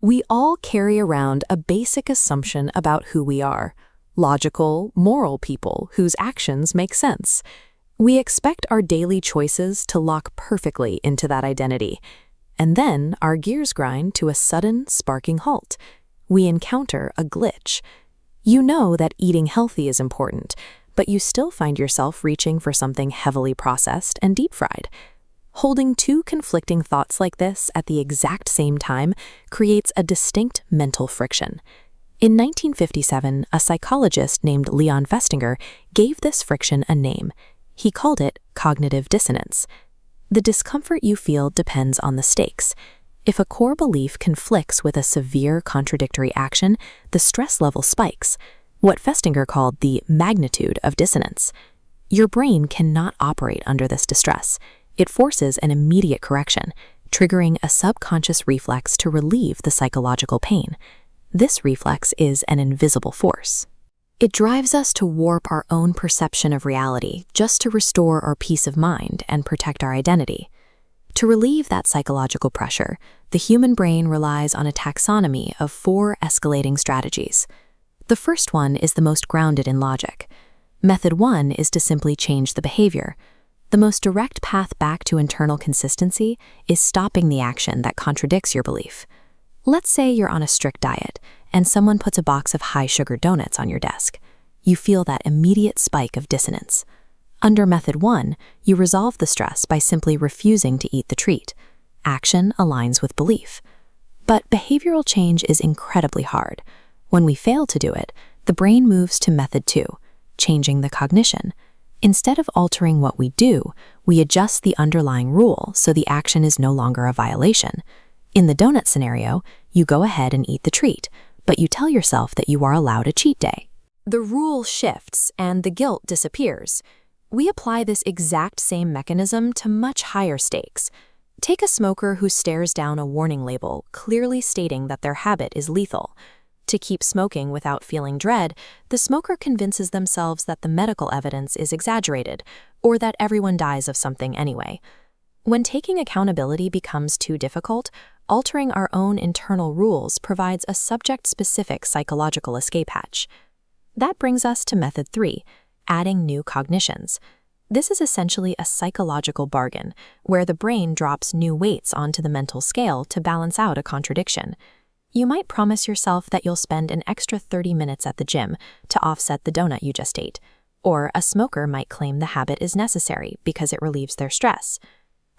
We all carry around a basic assumption about who we are: logical, moral people whose actions make sense. We expect our daily choices to lock perfectly into that identity. And then our gears grind to a sudden, sparking halt. We encounter a glitch. You know that eating healthy is important, but you still find yourself reaching for something heavily processed and deep-fried. Holding two conflicting thoughts like this at the exact same time creates a distinct mental friction. In 1957, a psychologist named Leon Festinger gave this friction a name. He called it cognitive dissonance. The discomfort you feel depends on the stakes. If a core belief conflicts with a severe contradictory action, the stress level spikes, what Festinger called the magnitude of dissonance. Your brain cannot operate under this distress. It forces an immediate correction, triggering a subconscious reflex to relieve the psychological pain. This reflex is an invisible force. It drives us to warp our own perception of reality just to restore our peace of mind and protect our identity. To relieve that psychological pressure, the human brain relies on a taxonomy of 4 escalating strategies. The first one is the most grounded in logic. Method 1 is to simply change the behavior. The most direct path back to internal consistency is stopping the action that contradicts your belief. Let's say you're on a strict diet, and someone puts a box of high-sugar donuts on your desk. You feel that immediate spike of dissonance. Under Method 1, you resolve the stress by simply refusing to eat the treat. Action aligns with belief. But behavioral change is incredibly hard. When we fail to do it, the brain moves to Method 2, changing the cognition. Instead of altering what we do, we adjust the underlying rule so the action is no longer a violation. In the donut scenario, you go ahead and eat the treat, but you tell yourself that you are allowed a cheat day. The rule shifts and the guilt disappears. We apply this exact same mechanism to much higher stakes. Take a smoker who stares down a warning label clearly stating that their habit is lethal. To keep smoking without feeling dread, the smoker convinces themselves that the medical evidence is exaggerated, or that everyone dies of something anyway. When taking accountability becomes too difficult, altering our own internal rules provides a subject-specific psychological escape hatch. That brings us to Method 3, adding new cognitions. This is essentially a psychological bargain, where the brain drops new weights onto the mental scale to balance out a contradiction. You might promise yourself that you'll spend an extra 30 minutes at the gym to offset the donut you just ate, or a smoker might claim the habit is necessary because it relieves their stress.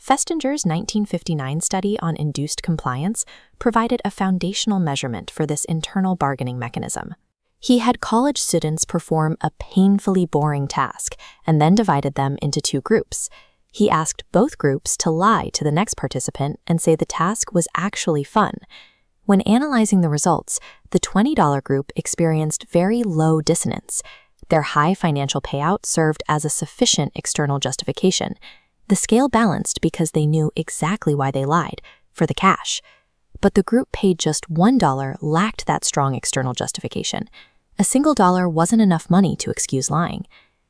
Festinger's 1959 study on induced compliance provided a foundational measurement for this internal bargaining mechanism. He had college students perform a painfully boring task and then divided them into 2 groups. He asked both groups to lie to the next participant and say the task was actually fun. When analyzing the results, the $20 group experienced very low dissonance. Their high financial payout served as a sufficient external justification. The scale balanced because they knew exactly why they lied, for the cash. But the group paid just $1 lacked that strong external justification. A single dollar wasn't enough money to excuse lying.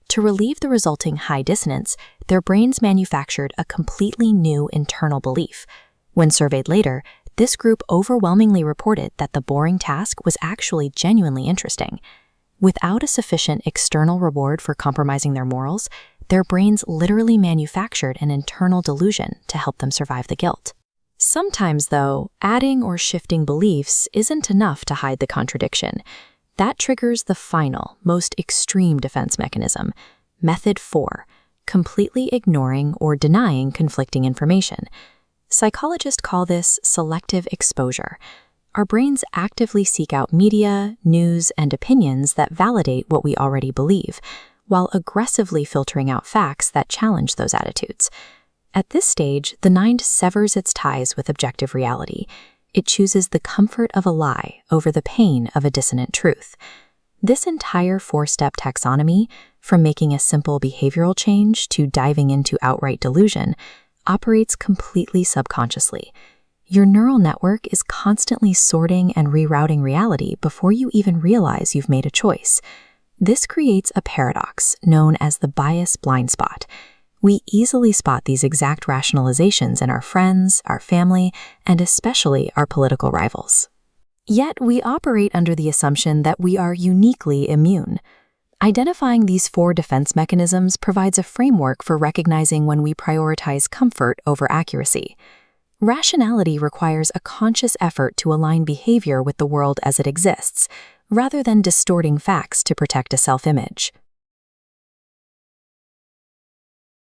To relieve the resulting high dissonance, their brains manufactured a completely new internal belief. When surveyed later, this group overwhelmingly reported that the boring task was actually genuinely interesting. Without a sufficient external reward for compromising their morals, their brains literally manufactured an internal delusion to help them survive the guilt. Sometimes, though, adding or shifting beliefs isn't enough to hide the contradiction. That triggers the final, most extreme defense mechanism, Method 4, completely ignoring or denying conflicting information. Psychologists call this selective exposure. Our brains actively seek out media, news, and opinions that validate what we already believe, while aggressively filtering out facts that challenge those attitudes. At this stage, the mind severs its ties with objective reality. It chooses the comfort of a lie over the pain of a dissonant truth. This entire 4-step taxonomy, from making a simple behavioral change to diving into outright delusion, operates completely subconsciously. Your neural network is constantly sorting and rerouting reality before you even realize you've made a choice. This creates a paradox known as the bias blind spot. We easily spot these exact rationalizations in our friends, our family, and especially our political rivals. Yet we operate under the assumption that we are uniquely immune. Identifying these 4 defense mechanisms provides a framework for recognizing when we prioritize comfort over accuracy. Rationality requires a conscious effort to align behavior with the world as it exists, rather than distorting facts to protect a self-image.